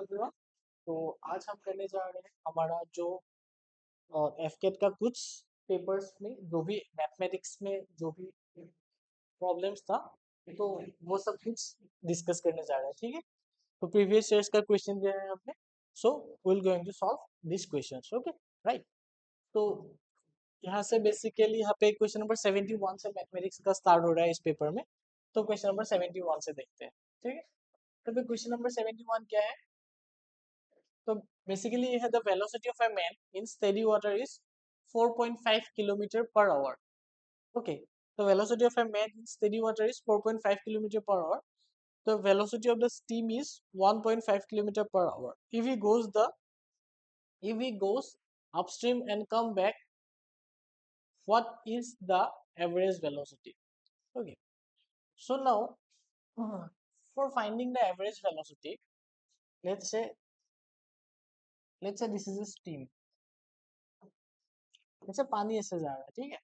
Everyone. तो आज हम करने जा रहे हैं हमारा जो एफकेट का कुछ पेपर्स में जो भी मैथमेटिक्स में जो भी प्रॉब्लम्स था, तो वो सब कुछ डिस्कस करने जा रहे हैं। ठीक है, तो प्रीवियस ईयर्स का क्वेश्चन दिया है आपने, so we will going to solve this questions. Okay, right. तो यहाँ से बेसिकली यहाँ पे क्वेश्चन नंबर 71 से मैथमेटिक्स का स्टार्ट हो रहा है इस पेपर में। तो क्वेश्चन नंबर 71 से देखते हैं। ठीक है, तो फिर क्वेश्चन नंबर 71 क्या है? तो बेसिकली ये है the velocity of a man in steady water is 4.5 kilometre per hour. Okay, तो velocity of a man in steady water is 4.5 kilometre per hour. The velocity of the steam is 1.5 kilometer per hour. If he goes upstream and come back, what is the average velocity? Okay, so now for finding the average velocity, let's say this is a steam. जैसे पानी ऐसे जा रहा है, ठीक है।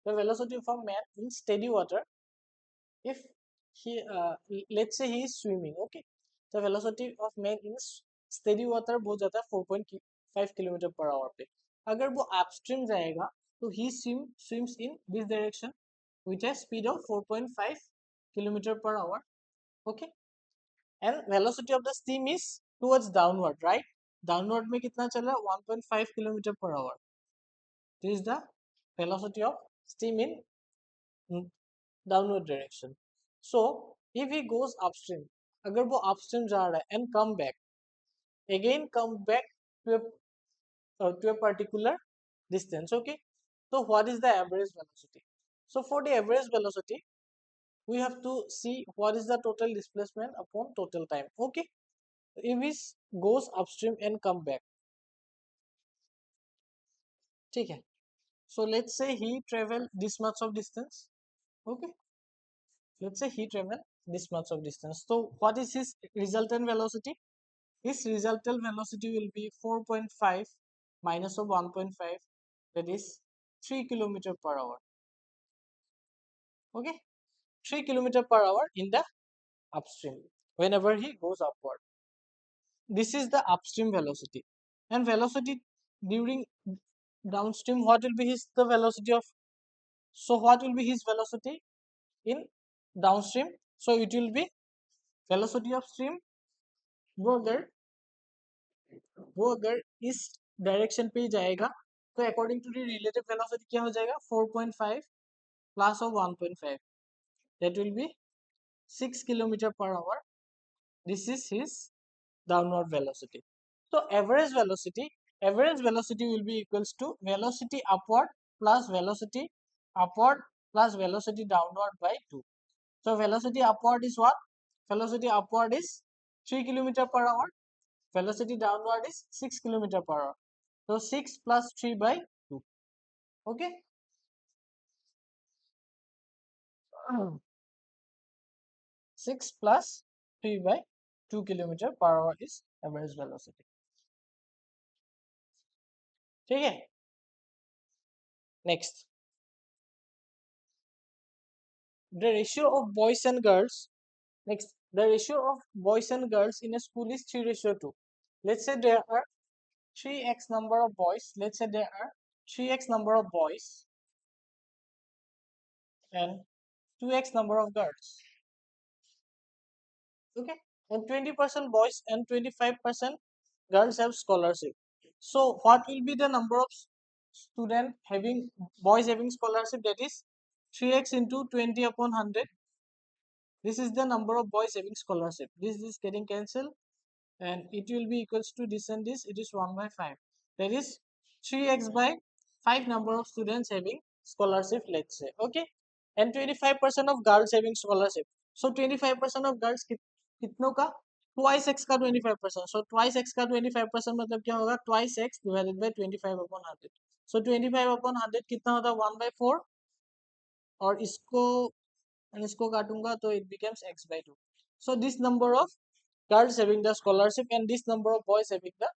The velocity of a man in steady water, if he let's say he is swimming, okay, the velocity of man in steady water बहुत जाता है 4.5 किलोमीटर पर आवर पे। अगर वो अपस्ट्रीम जाएगा तो he swims in this direction with a speed of 4.5 kilometre per our, okay, and velocity of the steam is towards downward, right? Downward में कितना चल रहा है? 1.5 kilometre per our. This is the velocity of steam in downward direction. So if he goes upstream, अगर वो upstream जा रहा है and come back to a particular distance, okay, so what is the average velocity? So for the average velocity we have to see what is the total displacement upon total time. Okay, if he goes upstream and come back, ठीक है, so let's say he travel this much of distance. Okay, let's say he travel this much of distance, so what is his resultant velocity? His resultant velocity will be 4.5 minus of 1.5, that is 3 kilometer per hour. Okay, 3 kilometer per hour in the upstream whenever he goes upward. This is the upstream velocity. And velocity during downstream, what will be the velocity of? So what will be his velocity in downstream? So it will be velocity of stream, वो अगर इस direction पे ही जाएगा तो according to the relative velocity क्या हो जाएगा? 4.5 plus of 1.5, that will be 6 kilometre per hour. This is his downward velocity. So average velocity will be equals to velocity upward plus velocity upward plus velocity downward by 2. So velocity upward is what? Velocity upward is 3 kilometer per hour. Velocity downward is 6 kilometer per hour. So 6 plus 3 by 2. Okay. 6 plus 3 by 2 kilometer per hour is average velocity. ठीक है. Next, the ratio of boys and girls. Next, the ratio of boys and girls in a school is 3:2. Let's say there are 3x number of boys. Let's say there are 3x number of boys and 2x number of girls. Okay, and 20% boys and 25% girls have scholarship. So what will be the number of student having boys having scholarship? That is 3x into 20 upon 100. This is the number of boys having scholarship. This is getting cancelled and it will be equals to this and this. It is 1 by 5. That is 3x by 5 number of students having scholarship, let's say. Okay, and 25% of girls having scholarship. So 25% of girls कितनों का? Twice x का 25%. So twice x का 25% मतलब क्या होगा? Twice x divided by 25 upon 100. So 25 upon 100 कितना होता है? 1 by 4. और इसको काटूंगा तो it becomes x by 2. So this number of girls having the scholarship and this number of boys having the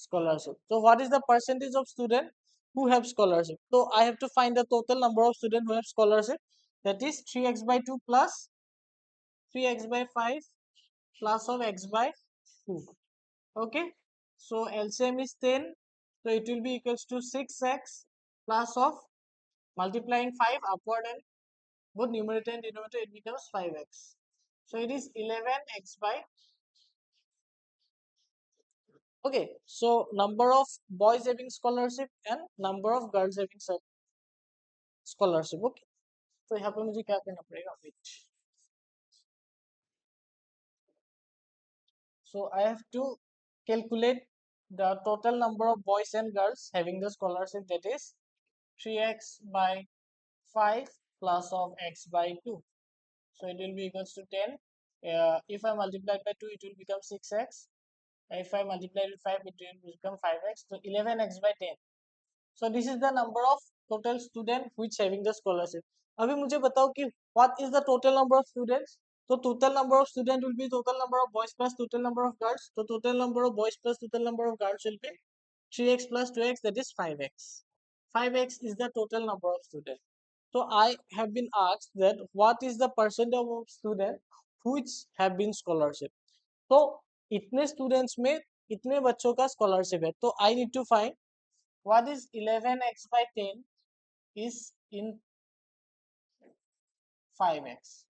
scholarship. So what is the percentage of students who have scholarship? So I have to find the total number of students who have scholarship. That is 3x by 2 plus 3x by 5 plus of x by 2. Okay, so LCM is 10, so it will be equals to 6x plus of multiplying 5 upward and both numerator and denominator, it becomes 5x. So it is 11x by. Okay, so number of boys having scholarship and number of girls having scholarship. Okay, तो यहाँ पे मुझे क्या करना पड़ेगा? Wait. So I have to calculate the total number of boys and girls having the scholarship, that is 3x by 5 plus of x by 2. So it will be equals to 10. If I multiply by 2, it will become 6x. If I multiply with 5, it will become 5x. So 11x by 10. So this is the number of total student which having the scholarship. अभी मुझे बताओ कि what is the total number of students? So total number of student will be total number of boys plus total number of girls. So total number of boys plus total number of girls will be 3x plus 2x, that is 5x. 5x is the total number of students. So I have been asked that what is the percentage of students which have been scholarship. तो इतने students में इतने बच्चों का scholarship है. तो I need to find what is 11x by 10 is in 5x.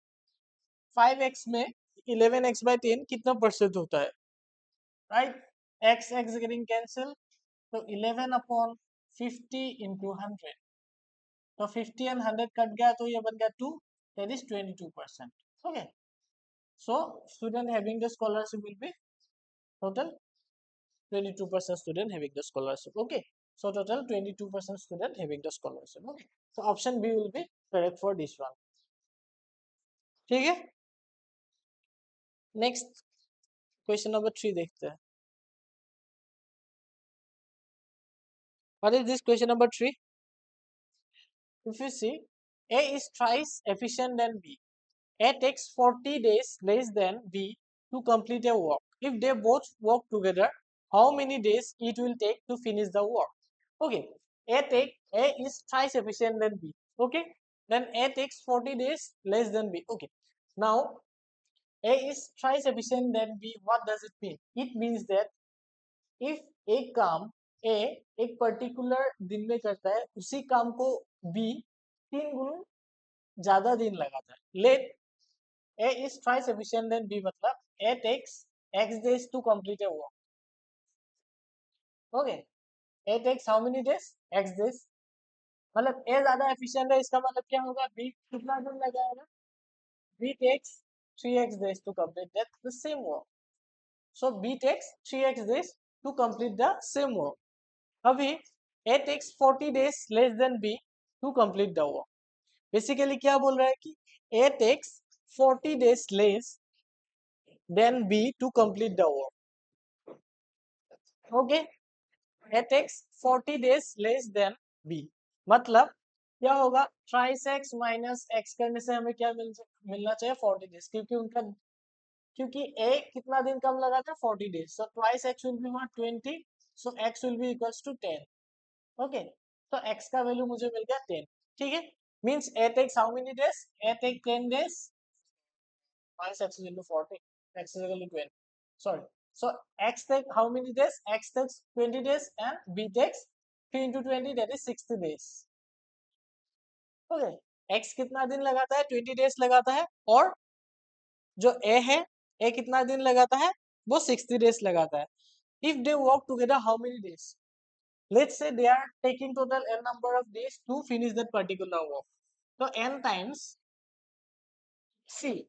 5x में 11x by 10 कितना परसेंट होता है, राइट? x getting cancel, तो 11 upon 50 into 100. तो 50 and 100 कट गया तो ये बन गया 2, that is 22%. Okay, so student having the scholarship will be total 22% student having the scholarship. Okay, so total 22% student having the scholarship. Okay, so option B will be correct for this one. ठीक है, next question number 3 देखते हैं. What is this question number 3? If you see, A is thrice efficient than B. A takes 40 days less than B to complete a work. If they both work together, how many days it will take to finish the work? Okay, A is thrice efficient than B. Okay, then A takes 40 days less than B. Okay, now A is thrice efficient than B. What does it mean? It means that if एक काम ए एक particular दिन में करता है, उसी काम को बी 3 गुण ज्यादा दिन लगाता है. Let A is twice efficient than B, मतलब A takes X days to complete a work. Okay, A takes how many days? X days. मतलब ए ज्यादा एफिशिएंट है, इसका मतलब क्या होगा? बी कितना दिन लगाएगा? B takes 3x days to complete that the same work. So B takes 3x days to complete the same work. अभी A takes 40 days less than B to complete the work. Basically क्या बोल रहा है कि A takes 40 days less than B to complete the work. Okay, A takes 40 days less than B. मतलब क्या होगा? ट्राइस x minus x करने से हमें क्या मिलना चाहिए? 40 डेज, क्योंकि A कितना दिन कम लगा था? 40 days. So twice X will be what? 20. So X will be equals to 10. Okay, तो x का वैल्यू मुझे मिल गया 10. ठीक है, means a takes how many days? A take 10 days minus x is into 40, x is equal to 20. Sorry, so x take how many days? X takes 20 days and b takes 3 into 20, that is 60 days. Okay, x कितना दिन लगाता है? 20 days लगाता है. और जो a है, a कितना दिन लगाता है? वो 60 डेज लगाता है. If they work together how many days? Let's say they are taking total n number of days to finish that particular work. So n times C.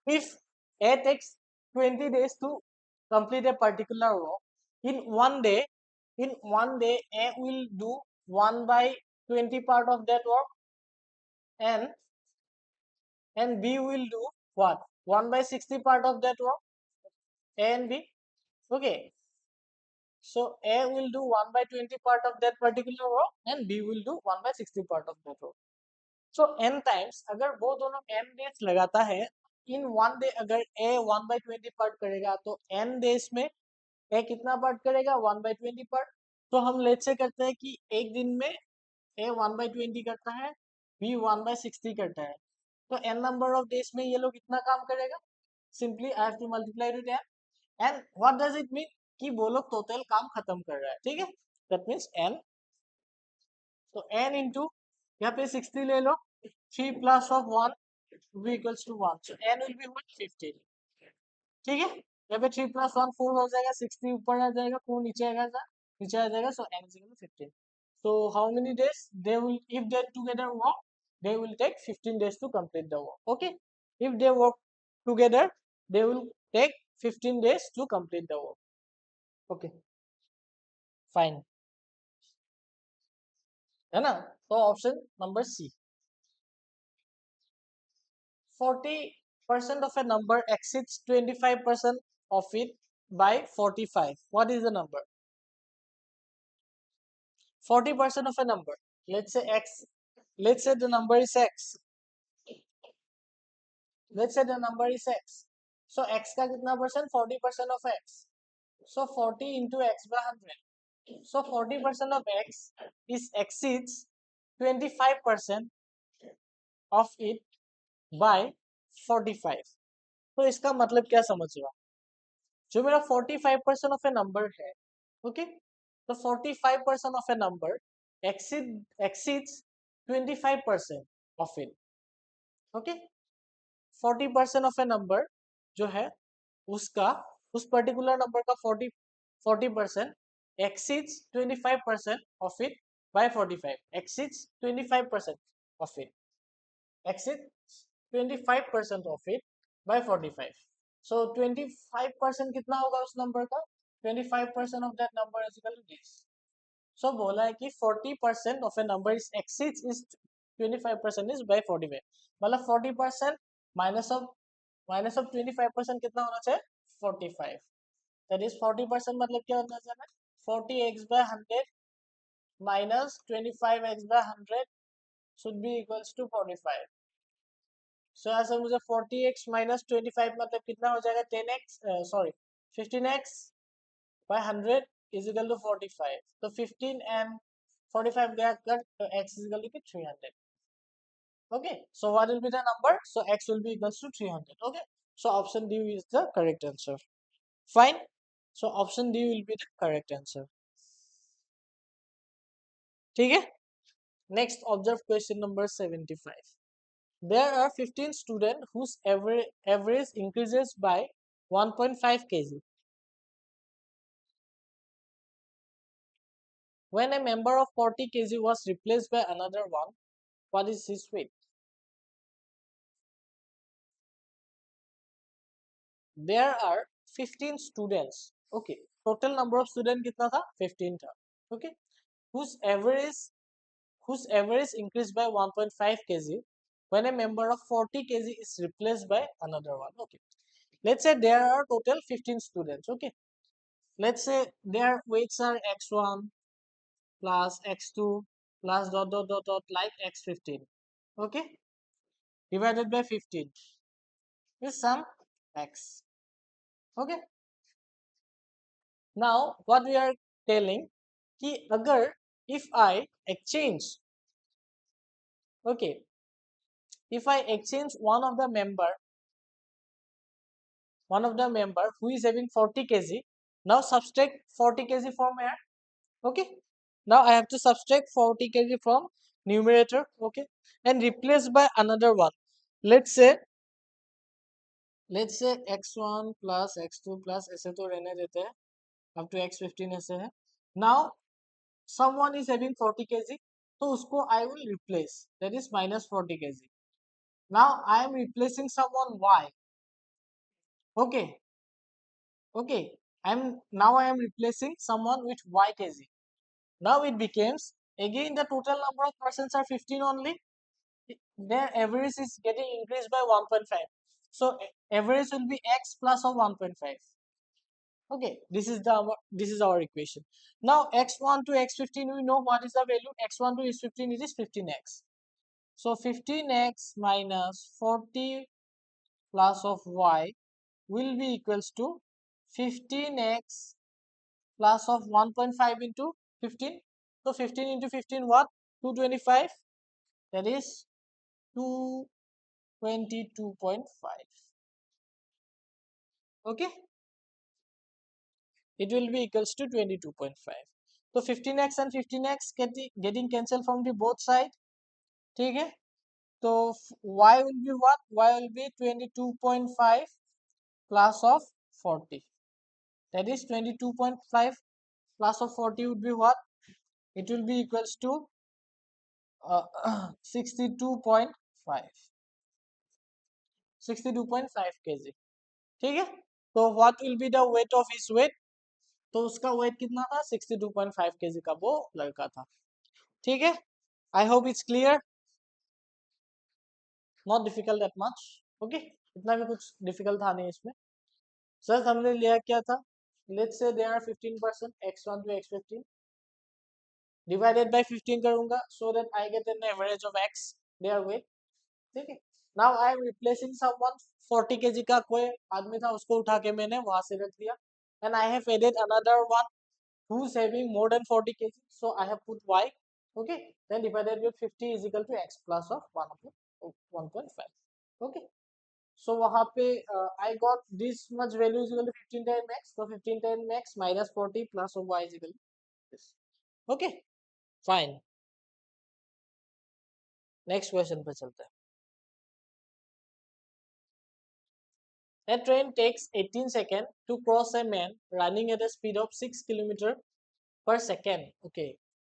If A takes 20 days to complete a particular work, in one day A will do 1 by 20 part of that work, and B will do what? 1 by 60 part of that work. A and B. Okay. So A will do 1 by 20 part of that particular work and B will do 1 by 60 part of that work. So n times, अगर वो दोनों n days लगाता है, in one day अगर A 1 by 20 part करेगा तो n days में A कितना पार्ट करेगा? 1 by 20 पार्ट. तो हम लेट से करते हैं कि एक दिन में A 1 by 20 करता है, B 1 by 60 करता है. तो n नंबर ऑफ डेज में ये लोग इतना काम करेगा, simply I have to multiply with n, and what does it mean कि वो लोग टोटल काम खत्म कर रहा है, ठीक है, दैट मीन्स n, तो n इंटू यहाँ पे 60 ले लो, 3 plus of 1 will equals to 1, so n will be 115, ठीक है, यहाँ पे 3 प्लस 1 4 हो जाएगा, 60 ऊपर आ जाएगा, 4 नीचे आ जाएगा, so n is equal to 15. So how many days they will, if they together work, they will take 15 days to complete the work. Okay, if they work together, they will take 15 days to complete the work. Okay, fine, है ना, तो option number C, 40% of a number exceeds 25% of it by 45. What is the number? 40% of a number, let's say x, let's say the number is x, let's say the number is x, so x का कितना percent, 40% of x, so 40 into x by 100, so 40% of x is exceeds 25% of it by 45. तो इसका मतलब क्या समझ रहा, जो मेरा 45% of a number है, ओके, तो 45% of a number exceeds 25% of it, okay, 40% of a number जो है उसका, उस पर्टिकुलर नंबर का 40% exceeds 25% of it by 45, exceeds 25% of it, exceeds 25% of it by 45. So 25% कितना होगा उस नंबर का, 25% of that number is equal to this. So बोला है कि 40% of a number is exceeds is 25% is by 45, मतलब 40% minus of 25% कितना होना चाहिए, 45. That is 40% मतलब क्या होना चाहिए, 40x by 100 minus 25x by 100 should be equals to 45. So ऐसे मुझे 40x minus 25 मतलब कितना हो जाएगा, 10x, sorry 15x by 100 is equal to 45. तो 15 and 45 गया कट, तो x is equal to 300. Okay, so what will be the number? So x will be equals to 300. Okay, so option D is the correct answer. Fine. So option D will be the correct answer. ठीक है. Next, observe question number 75. There are 15 students whose average increases by 1.5 kg. When a member of 40 kg was replaced by another one, what is his weight? There are 15 students. Okay, total number of students कितना था, 15 था. Okay, whose average increased by 1.5 kg when a member of 40 kg is replaced by another one. Okay, let's say there are total 15 students. Okay, let's say their weights are x1 plus x2 plus dot dot dot dot like x15. Okay, divided by 15 is some x. Okay, now what we are telling कि अगर if I exchange, okay, if I exchange one of the member who is having 40 kg, now subtract 40 kg from here. Okay, now I have to subtract 40 kg from numerator. Okay, and replace by another one. Let's say x1 plus x2 plus ऐसे तो रहने देते हैं up to x15 ऐसे है. Now someone is having 40 kg, तो उसको I will replace, that is minus 40 kg. Now I am replacing someone y. Okay, okay, I am replacing someone with y kg. Now it becomes again the total number of persons are 15 only. Their average is getting increased by 1.5. So average will be x plus of 1.5. Okay, this is our equation. Now x1 to x15 we know what is the value. X1 to x15 it is 15x. So 15x minus 40 plus of y will be equals to 15x plus of 1.5 into 15. So 15 into 15 what? 225. That is 2 22.5. Okay, it will be equals to 22.5. So 15x and 15x getting cancelled from the both side. ठीक है, तो y will be what? Y will be 22.5 plus of 40. That is 22.5 plus of 40 would be what? It will be equals to 62.5 62.5 kg. ठीक है, तो what will be the weight of his weight? तो उसका wait कितना था? 62.5 kg का वो लड़का था. ठीक है, I hope it's clear, not difficult that much. Okay, इतना भी कुछ डिफिकल्ट था नहीं इसमें. सर हमने लिया क्या था? Let's say they are 15%, x1 to x15 divided by 15 करूंगा, so that I get an average of x their weight. ठीक है, now I am replacing someone. 40 kg का कोई आदमी था, उसको उठा के मैंने वहां से रख दिया, and I have added another one who's having more than 40 kg, so I have put y. Okay, then divided with 50 is equal to x plus of 1.5. Okay, so वहाँ पे I got this much value is equal to 15 times x, so 15 times x minus 40 plus of y is equal to this. Okay, fine. Next question पे चलते हैं. A train takes 18 seconds to cross a man running at a speed of 6 km per second. Okay,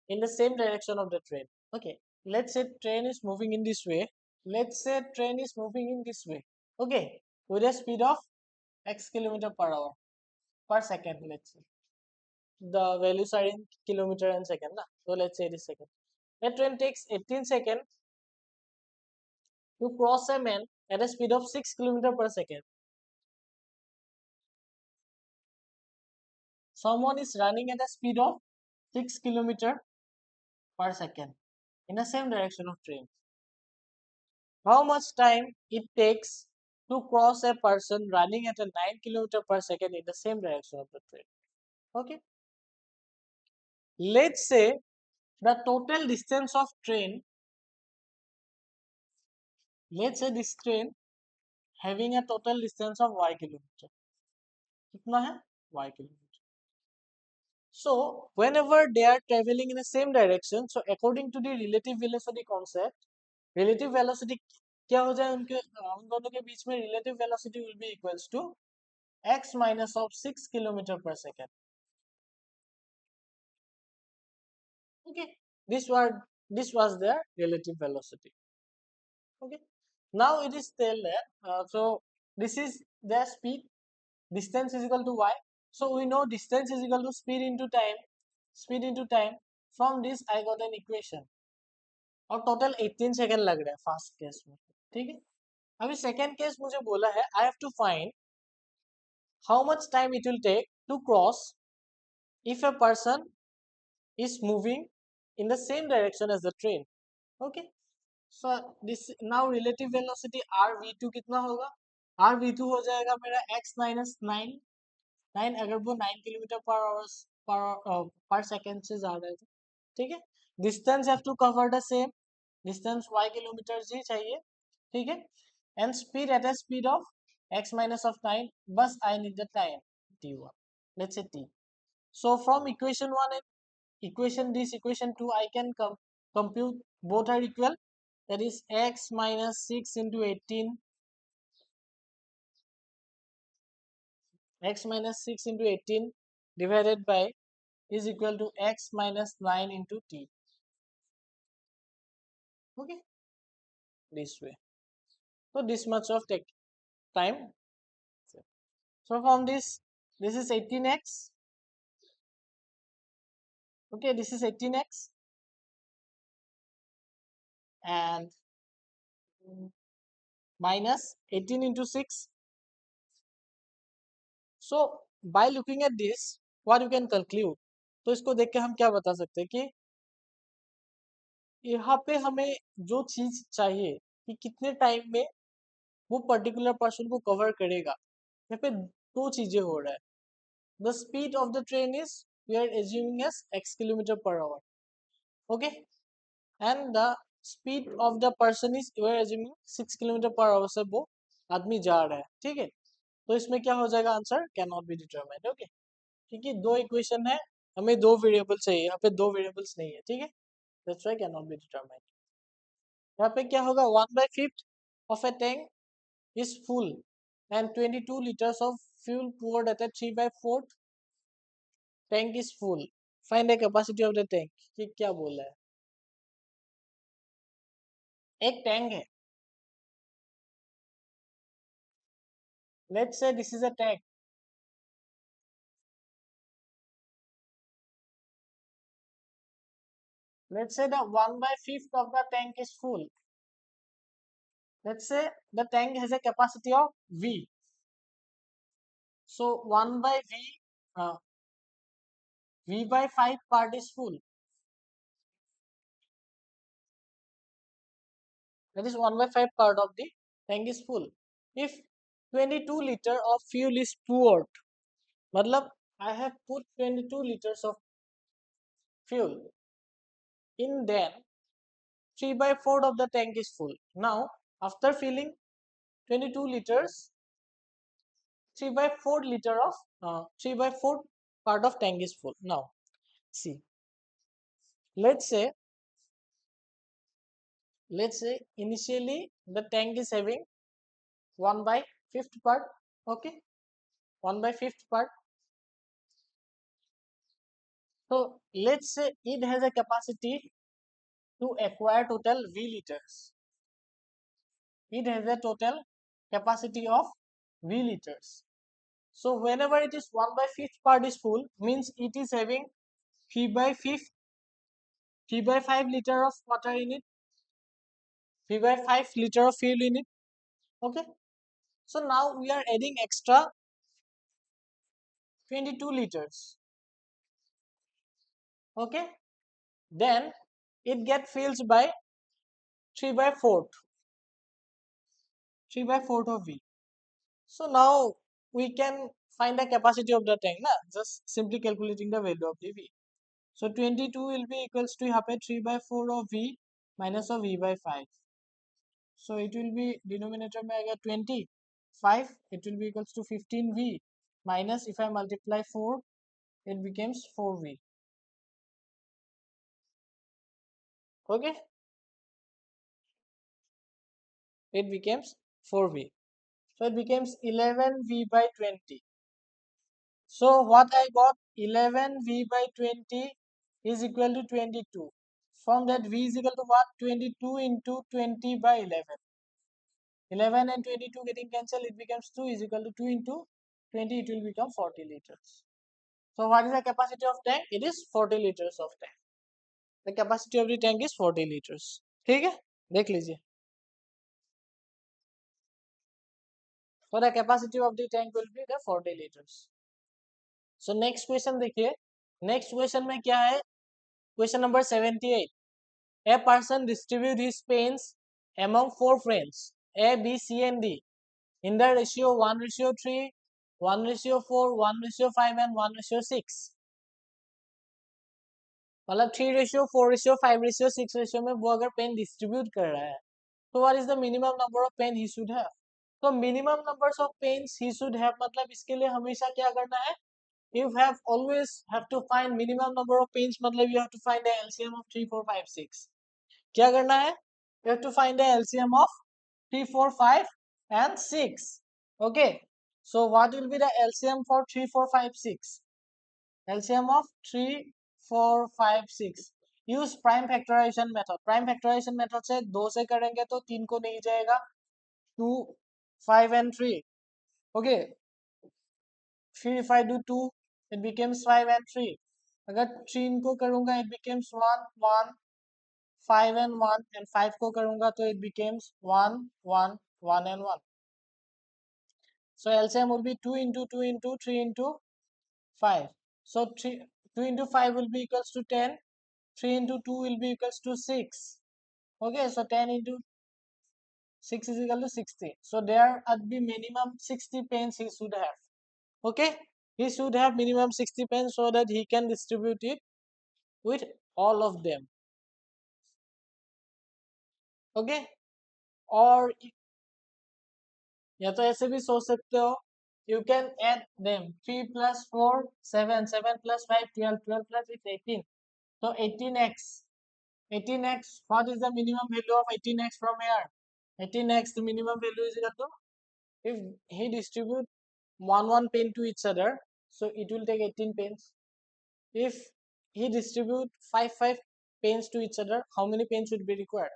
in the same direction of the train. Okay, let's say train is moving in this way. Let's say train is moving in this way. Okay, with a speed of x kilometer per hour per second. Let's say the values are in kilometer and second. Na? So let's say it is second. A train takes 18 seconds to cross a man at a speed of 6 km per second. Someone is running at a speed of 6 km per second in the same direction of train. How much time it takes to cross a person running at a 9 km per second in the same direction of the train? Okay, let's say the total distance of train, let's say this train having a total distance of y kilometer. कितना है? Y kilometer. So whenever they are traveling in the same direction, so according to the relative velocity concept, relative velocity क्या हो जाए उनके उन दोनों के बीच में? relative velocity will be equals to x minus of 6 km per second. Okay, this was their relative velocity. Okay, now it is tell that so this is their speed, distance is equal to y, so we know distance is equal to speed into time, speed into time. From this I got an equation, और total 18 second लग रहा है first case में. ठीक है, अभी second case मुझे बोला है I have to find how much time it will take to cross if a person is moving in the same direction as the train. Okay, so this now relative velocity rv2 कितना होगा? rv2 हो जाएगा मेरा x minus 9. 9 अगर वो 9 kilometre पर second से जा रहे थे. ठीक है, distance have to cover the same, distance y kilometre ही चाहिए. ठीक है, and speed at a speed of x minus of 9, बस I need the time t1, let's say t. So from equation 1 and equation 2 I can compute both are equal, that is x minus 6 into 18, x minus 6 into 18 divided by is equal to x minus 9 into t. Okay, this way. So this much of time. So from this is 18x. Okay, this is 18x and minus 18 into 6. So by looking at this, what you can conclude? तो इसको देख के हम क्या बता सकते हैं कि यहाँ पे हमें जो चीज चाहिए कि कितने टाइम में वो पर्टिकुलर पर्सन को कवर करेगा, यहाँ पे दो चीजें हो रहा है. The speed of the train is we are assuming as x km per hour. Okay, and the speed of the person is you are assuming 6 kilometre per hour से वो आदमी जा रहा है, ठीक है। तो इसमें क्या हो जाएगा answer can not be determined, okay. क्योंकि दो इक्वेशन है, हमें दो वेरिएबल चाहिए, यहाँ पे दो वेरिएबल्स नहीं है, ठीक है। That's why can not be determined. यहाँ पे क्या होगा 1/5 of a tank is full and 22 liters of fuel poured at a 3/4 tank is full. Find the capacity of the tank. ये क्या बोला है? एक टैंक है, let's say this is a tank. Let's say the 1/5 of the tank is full. Let's say the tank has a capacity of V. So 1 by V, V/5 part is full. That is 1/5 part of the tank is full. If 22 liter of fuel is poured, मतलब I have put 22 liters of fuel in, then 3/4 of the tank is full. Now after filling 22 liters, 3/4 liter of 3/4 part of tank is full. Now see, let's say initially the tank is having 1/5 part, okay, 1/5 part. So let's say it has a capacity to acquire total V liters. It has a total capacity of V liters. So whenever it is 1/5 part is full, means it is having 3/5 liter of water in it, 3/5 liter of fuel in it. Okay. So now we are adding extra 22 liters. Okay. Then it gets filled by 3/4 of V. So now we can find the capacity of the tank, na? Just simply calculating the value of the V. So 22 will be equals to यहाँ पे 3/4 of V minus of V/5. So it will be denominator में आएगा 25. It will be equals to 15V minus if I multiply 4, it becomes 4V. Okay, it becomes 4V. So it becomes 11V/20. So what I got 11V/20 is equal to 22. From that V is equal to what? 22 into 20/11. 11 and 22 getting cancelled, it becomes 2 is equal to 2 into 20, it will become 40 liters. So what is the capacity of tank? It is 40 liters of tank. The capacity of the tank is 40 liters. ठीक है, देख लीजिए. So the capacity of the tank will be the 40 liters. So next question देखिए. Next question में क्या है? Question number 78. A person distribute his pens among 4 friends A, B, C and D in the ratio 1:3, 1:4, 1:5 and 1:6. मतलब 3:4, 5:6 ratio में वो अगर pen distribute कर रहा है तो what is the minimum number of pen he should have. तो minimum numbers of pens he should have मतलब इसके लिए हमेशा क्या करना है, you have always have to find minimum number of pens मतलब you have to find the LCM of 3 4 5 6. क्या करना है, you have to find the LCM of 3 4 5 and 6. Okay, so what will be the LCM for 3 4 5 6? LCM of 3 4 5 6. Use prime factorization method. Prime factorization method से 2 से करेंगे तो 3 को नहीं जाएगा, 2 5 and 3. ओके, फिर if I do 2 it becomes 5 and 3. अगर 3 को करूंगा it becomes 1 1 5 and 1 and 5 को करूंगा तो it becomes 1 1 1 and 1. So LCM will be 2 into 2 into 3 into 5. So 2 into 5 will be equals to 10. 3 into 2 will be equals to 6. Okay, so 10 into 6 is equal to 60. So there would be minimum 60 pens he should have. Okay, he should have minimum 60 pens so that he can distribute it with all of them. Okay. और या तो ऐसे भी सोच सकते हो, you can add them 3 + 4 7, 7 + 5 12, 12 + 6 18, so 18x, 18x, what is the minimum value of 18x from here? 18x, the minimum value is equal to, if he distribute 1 pen to each other, so it will take 18 pens. If he distribute 5 pens to each other, how many pens would be required?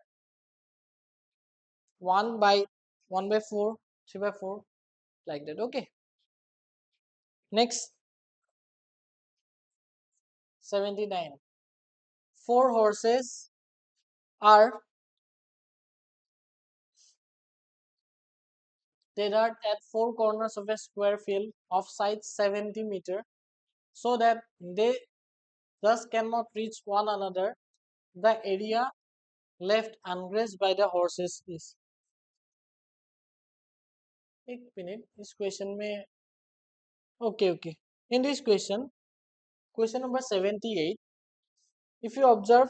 1/4, 3/4, like that. Okay, next 79. 4 horses are tethered at 4 corners of a square field of size 70 meter, so that they thus cannot reach one another. The area left ungrazed by the horses is, एक minute, इस question में, okay, in this question number 78, if you observe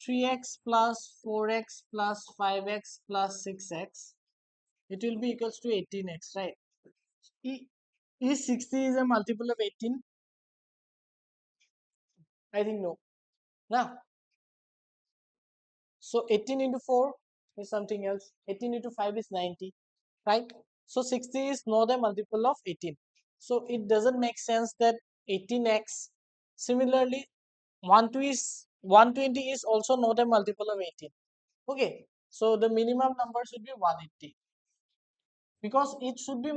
3x plus 4x plus 5x plus 6x, it will be equals to 18x, right? Is 60 is a multiple of 18? I think no. Now, so 18 into 4 is something else. 18 into 5 is 90, right? So 60 is not a multiple of 18. So it doesn't make sense that 18x. Similarly, 120 is also not a multiple of 18. Okay, so the minimum number should be 180, because it should be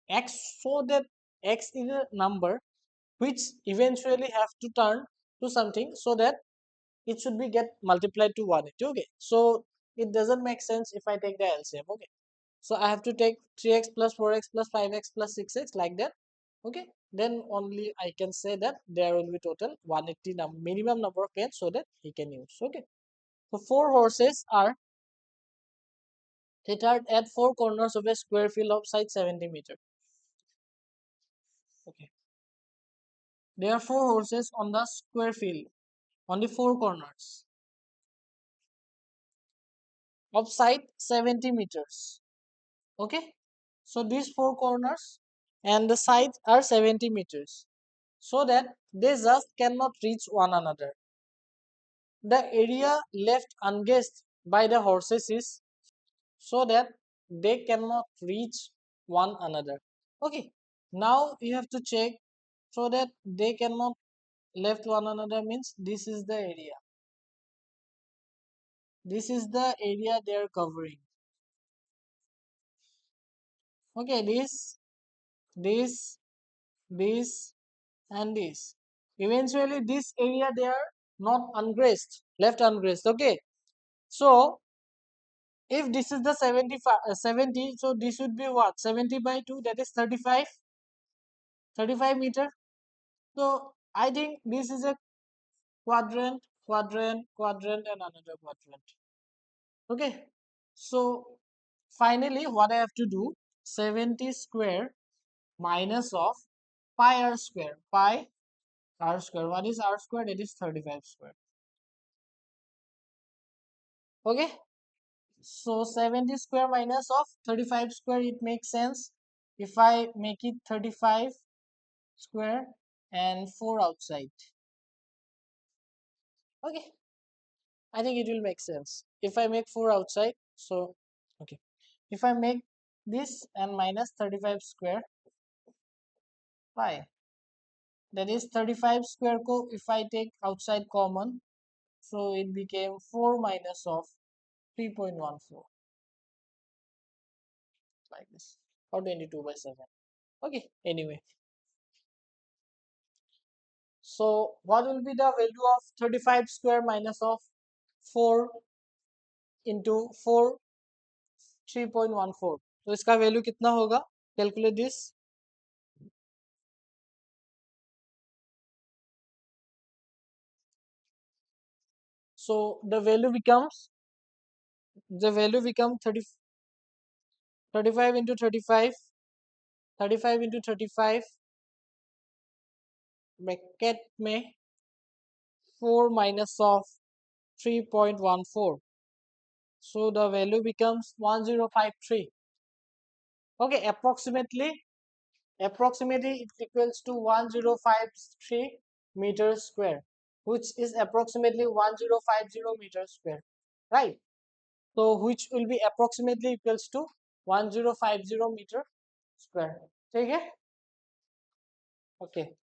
x, so that x is a number which eventually have to turn to something, so that it should be get multiplied to 180. Okay, so it doesn't make sense if I take the LCM. Okay, so I have to take 3x plus 4x plus 5x plus 6x, like that. Okay, then only I can say that there will be total 180 minimum number of pens, so that he can use. Okay, so 4 horses are tethered at 4 corners of a square field of size 70 meter. Okay, there are 4 horses on the square field on the 4 corners of side 70 meters. Okay, so these 4 corners and the sides are 70 meters, so that they just cannot reach one another. The area left unguessed by the horses is, so that they cannot reach one another. Okay, now you have to check, so that they cannot left one another means this is the area. This is the area they are covering. Okay, this, this, and this. Eventually, this area they are not ungrazed, left ungrazed. Okay, so if this is the 75, 70, so this would be what? 70/2, that is 35, 35 meter. So I think this is a quadrant, quadrant, quadrant, and another quadrant. Okay, so finally, what I have to do? 70 square minus of pi r square. Pi r square. What is r square? That is 35 square. Okay, so 70 square minus of 35 square, it makes sense if I make it 35 square and 4 outside. Okay, I think it will make sense if I make 4 outside. So okay, if I make this and minus 35 square pi, that is 35 square ko if I take outside common, so it became 4 minus of 3.14, like this, or 22/7. Okay, anyway, so what will be the value of 35 square minus of 4 into 4, 3.14? तो इसका value कितना होगा? Calculate this. So the value becomes 30, 35 into 35, 35 into 35 bracket में 4 minus of 3.14. So the value becomes 1053. Okay, approximately it equals to 1053 meters square, which is approximately 1050 meters square, right? So which will be approximately equals to 1050 meter square. Okay. Okay.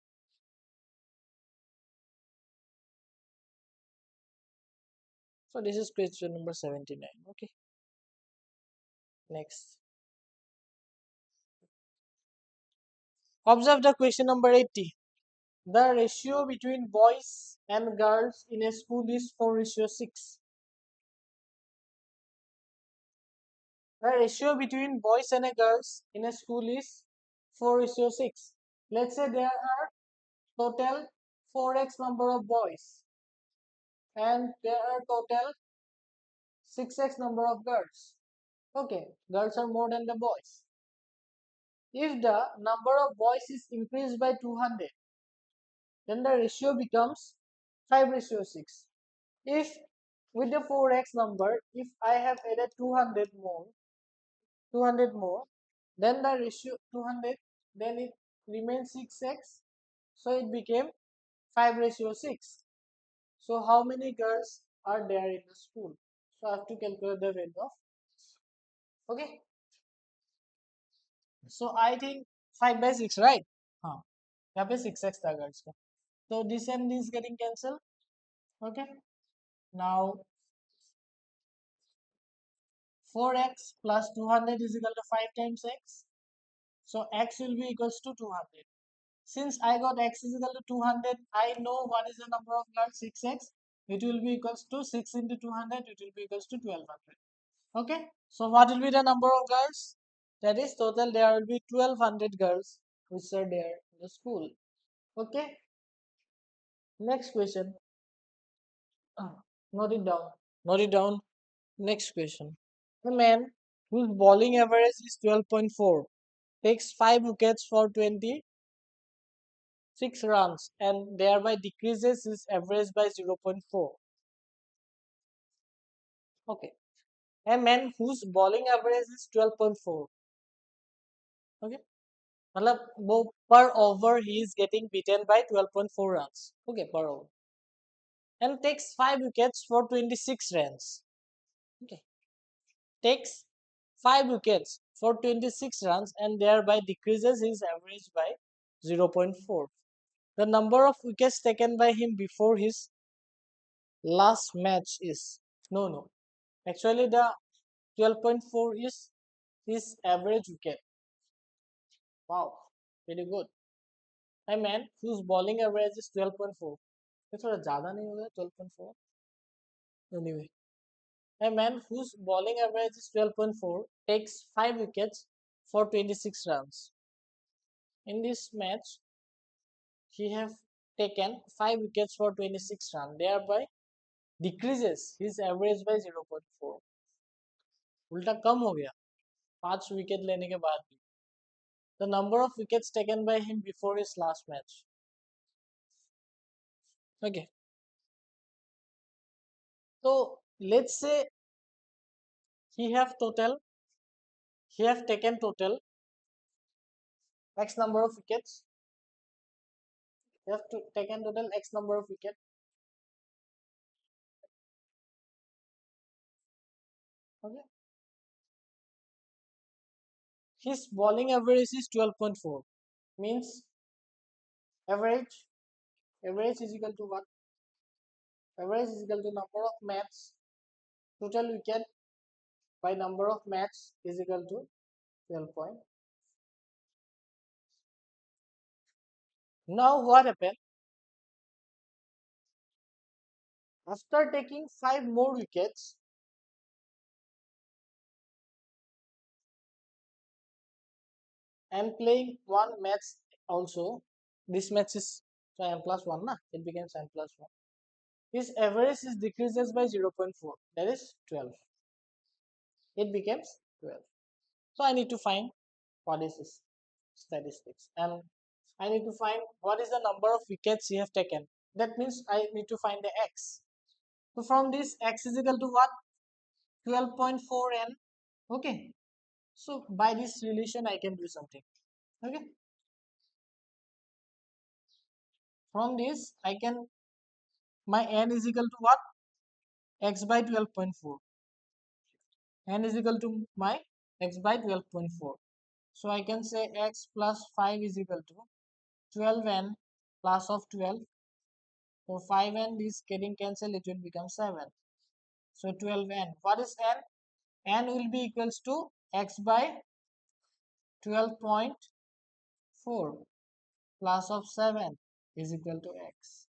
So this is question number 79. Okay. Next. Observe the question number 80. The ratio between boys and girls in a school is 4:6. The ratio between boys and girls in a school is 4:6. Let's say there are total 4x number of boys and there are total 6x number of girls. Okay, girls are more than the boys. If the number of boys is increased by 200, then the ratio becomes 5:6. If with the 4x number, if I have added 200 more, then the ratio 200, then it remains 6x, so it became 5:6. So how many girls are there in the school? So I have to calculate the value of, okay. So I think 5/6, right? हाँ, यहाँ पे 6x था girls का. So this and this getting cancelled. Okay. Now 4x plus 200 is equal to 5 times x. So x will be equals to 200. Since I got x is equal to 200, I know what is the number of girls, 6x. It will be equals to 6 into 200, it will be equals to 1200. Okay. So what will be the number of girls? That is total there will be 1200 girls which are there in the school. Okay. Next question. Note it down. Note it down. Next question. A man whose bowling average is 12.4 takes 5 wickets for 26 runs and thereby decreases his average by 0.4. Okay. A man whose bowling average is 12.4. Okay. मतलब वो per over he is getting beaten by 12.4 runs. Okay, per over. And takes 5 wickets for 26 runs. Okay. Takes 5 wickets for 26 runs and thereby decreases his average by 0.4. The number of wickets taken by him before his last match is no. Actually, the 12.4 is his average wicket. Wow, very good. A man whose bowling average is 12.4. ये थोड़ा ज़्यादा नहीं हो गया 12.4? Anyway, a man whose bowling average is 12.4 takes 5 wickets for 26 runs. In this match, he have taken 5 wickets for 26 runs, thereby decreases his average by 0.4. उल्टा कम हो गया 5 wicket लेने के बाद भी. The number of wickets taken by him before his last match. Okay. So let's say he have taken total x number of wickets. He have taken total x number of wickets. Okay. His bowling average is 12.4. Means average is equal to what? Average is equal to number of matches. Total wicket by number of matches is equal to 12 point. Now what happened? After taking 5 more wickets, and playing one match also, this match is so n plus 1 na, it becomes n plus 1. His average is decreases by 0.4, that is 12. It becomes 12. So I need to find what is this statistics, and I need to find what is the number of wickets he have taken. That means I need to find the x. So from this x is equal to what? 12.4 n. Okay, so by this relation I can do something. Okay, from this I can, my n is equal to what? X by 12.4. N is equal to my x by 12.4. So I can say x plus 5 is equal to 12n plus of 12. So 5n is getting cancelled, it will become 7. So 12n. What is n? N will be equals to x by 12.4 plus of 7 is equal to x.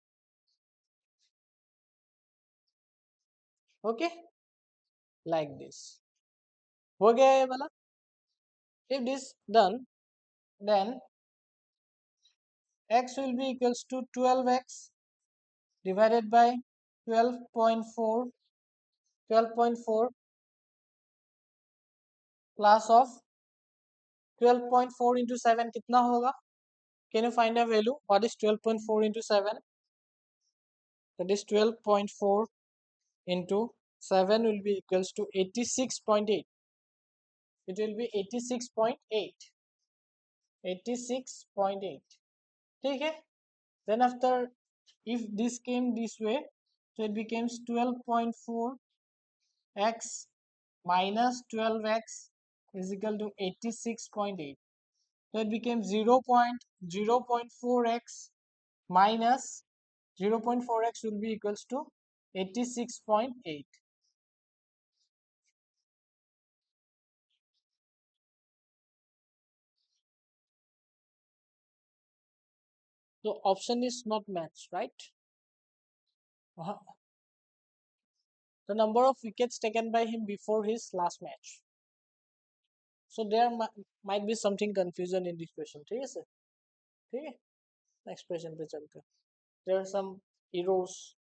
Okay, like this. हो गया ये वाला? If this done, then x will be equals to 12x divided by 12.4 plus of 12.4 into 7 कितना होगा? Can you find a value? What is 12.4 into 7? That is 12.4 into 7 will be equals to 86.8. It will be 86.8. 86.8. ठीक है? Then after, if this came this way, so it becomes 12.4 x minus 12x is equal to 86.8. So it became 0.4x minus 0.4x will be equals to 86.8. So option is not matched, right? The number of wickets taken by him before his last match. So there might be something confusion in this question. ठीक है sir? ठीक है? Next question पे चलते हैं. There are some errors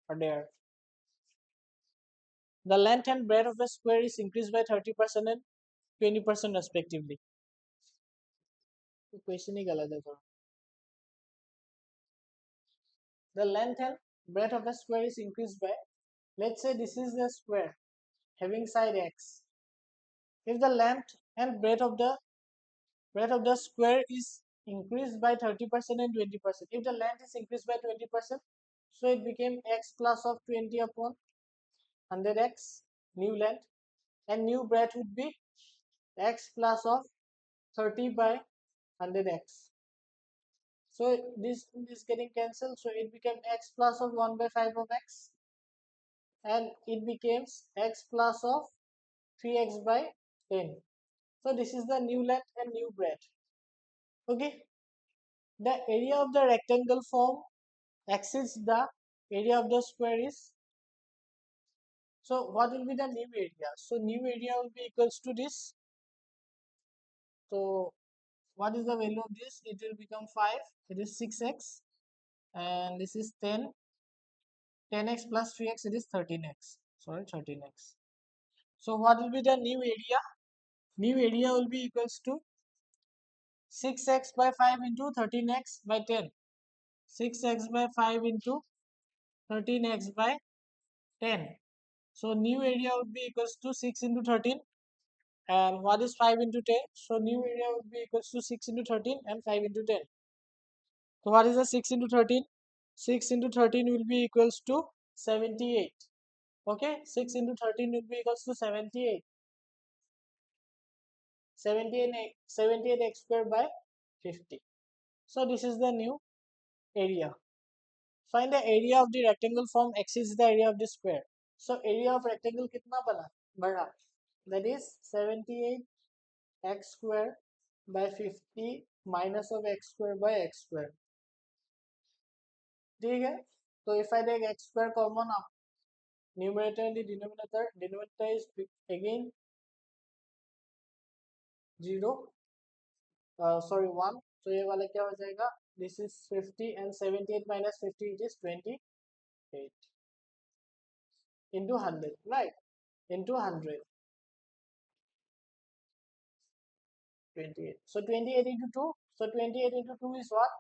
are there. The length and breadth of the square is increased by 30% and 20% respectively. तो question ही गलत है थोड़ा. The length and breadth of the square is increased by, let's say this is the square having side x. If the length and breadth of the square is increased by 30% and 20%. If the length is increased by 20%, so it became x plus of 20 upon 100x new length, and new breadth would be x plus of 30 by 100x. So this is getting cancelled, so it became x plus of 1 by 5 of x, and it becomes x plus of 3x by 10. So this is the new length and new breadth. Okay, the area of the rectangle form exceeds the area of the square is, so what will be the new area? So new area will be equals to this. So what is the value of this? It will become 5. It is 6x, and this is 10. 10x plus 3x, it is 13x. Sorry, 13x. So what will be the new area? New area will be equals to 6x by 5 into 13x by 10. 6x by 5 into 13x by 10. So new area would be equals to 6 into 13. And what is 5 into 10? So new area would be equals to 6 into 13 and 5 into 10. So what is the 6 into 13? 6 into 13 will be equals to 78. Okay, 6 into 13 will be equals to 78. 78 x square by 50. So this is the new area. Find the area of the rectangle form exceeds the area of the square. So area of rectangle कितना बना? बढ़ा. That is 78 x square by 50 minus of x square by x square. ठीक है? So if I take x square common up, numerator and the denominator is again 0. Sorry 1. So ये वाला क्या हो जाएगा? This is 50 and 78 minus 50, it is 28 into 100, right? Into 100. 28. So 28 into 2. So 28 into 2 is what?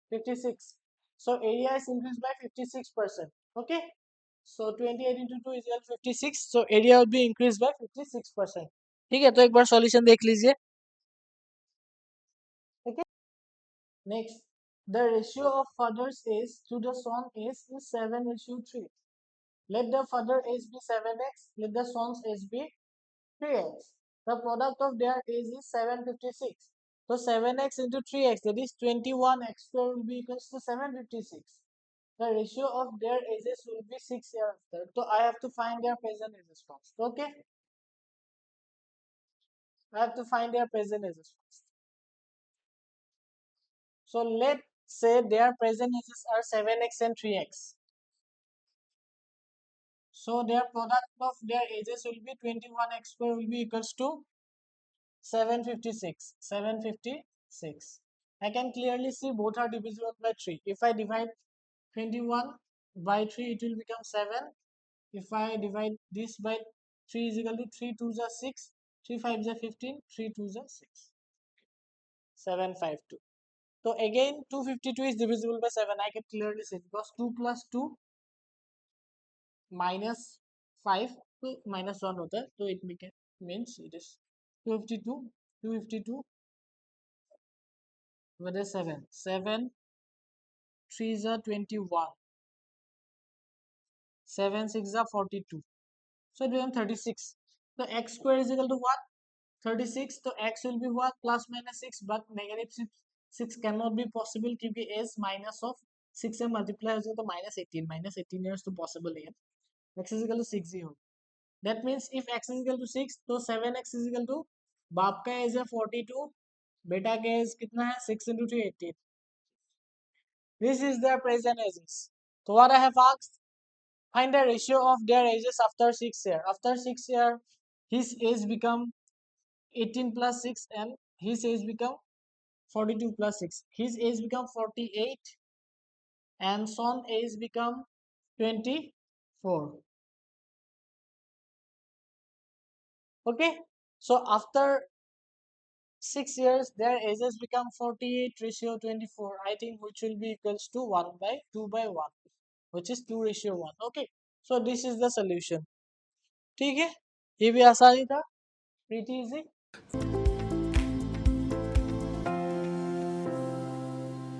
56. So area is increased by 56%. Okay. So 28 into 2 is equal to 56. So area will be increased by 56%. ठीक है, तो एक बार solution देख लीजिए. Okay. Next, the ratio of father's age to the son age is 7:3. Let the father age be 7x. Let the son's age be 3x. The product of their age is 756. So 7x into 3x, that is 21x square, will be equals to 756. The ratio of their ages will be 6 years after. So I have to find their present ages first. Okay, I have to find their present ages first. So let's say their present ages are 7x and 3x. So their product of their ages will be 21x square, will be equals to 756. 756. I can clearly see both are divisible by 3. If I divide 21 by 3, it will become 7. If I divide this by 3 is equal to 3 2s are 6, 3 5s are 15, 3 2s are 6. 752. So again 252 is divisible by 7. I can clearly see because 2 plus 2 minus 5 to minus 1 होता है, तो it means it is 252. 252 with a 7. 7 3s are 21. 7 6 are 42. So it becomes 36. So x square is equal to what? 36. So x will be what? Plus minus 6, but negative 6 cannot be possible क्योंकि s minus of 6 से multiply हो जाए तो minus 18. Minus 18 years तो possible नहीं है. X is equal to 6 ही हो. That means if x is equal to 6, तो 7x is equal to बाप का एज है 42, बेटा का एज कितना है 6 into 3 18. This is their present ages. So what I have asked, find the ratio of their ages after 6 years. After 6 years, his age become 18 plus 6 and his age become 42 plus 6. His age become 48 and son age become 24. Okay. So after 6 years, their ages become 48 ratio 24. I think which will be equals to 1 by 2 by 1, which is 2 ratio 1. Okay. So this is the solution. ठीक है, ये भी आसानी था, pretty easy.